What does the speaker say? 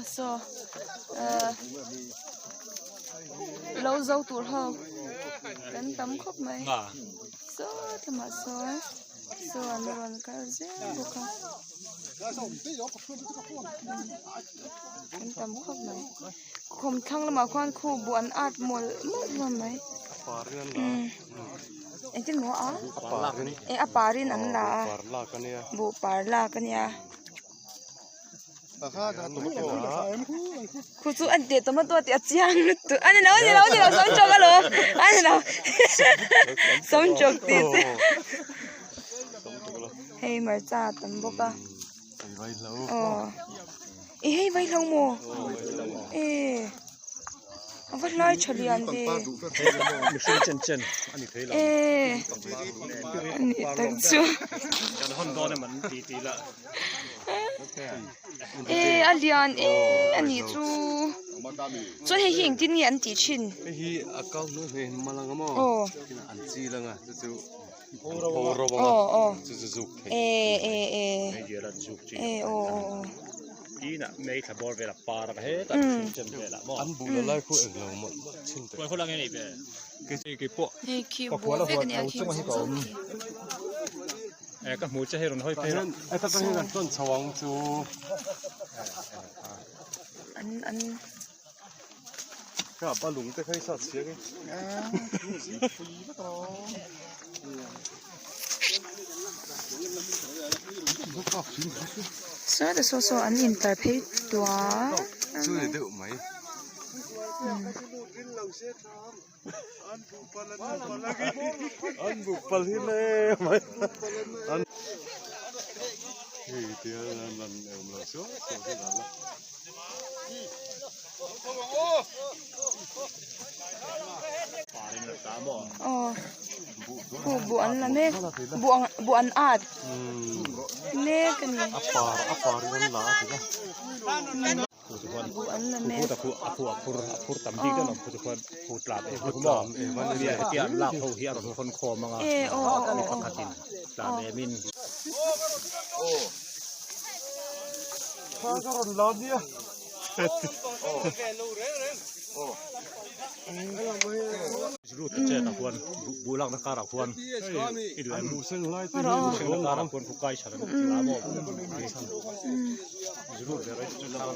so lâu dâu tụt hông cắn tấm khóc mày so thì mà soi so anh luôn cái gì buộc không cắn tấm khóc mày không thăng là mà khoan khu buồn ạt mồi mất mày anh tin mua á anh aparin anh là bộ parla cái nha khu chú anh tiệt tao mất tua tiệt chiang tụi anh nào sống cho cái lỗ anh nào sống cho tiệt hay mà cha tầm bốc à hay vay lâu mồ vắt lái cho liền đi anh tận chưa anh liền anh chú cho hay hiện tin anh chỉ chín hi account nó về mà là ngắm anh chỉ là ngà chú Ina mấy thằng bò về là par về hết, chân về là mò. anh bù là lại khu ếch lầu một chín Quay khu lăng này về. Cái bộ. hay kêu bố về cái này kêu Các mũi chơi rồi hơi phê. Ai ta đang làm tuần chawang chú. anh Cả ba lùng tới khai sát xía cái. so the so anh interpret tua Chú để đựng máy. Anh buộc bal hết nè mày. Anh. Thì lần em là số cái đó là. buồn là nè buồn ạt nè cái này Apa dengan lah tu lah. buồn là nè Apur tầm đi cái nó phụ làm em cũng mò. Bây giờ cái anh lạc hậu hiện rồi con khom mà ngà. Con khát tin làm em min. Sao rồi lo đi à? Rút chơi là quân, bù lăng nó cá là quân. Itu em Bù sen lai tu. bù sen nó cá là quân phụ cai chả là mò. Rút về đấy, chúng ta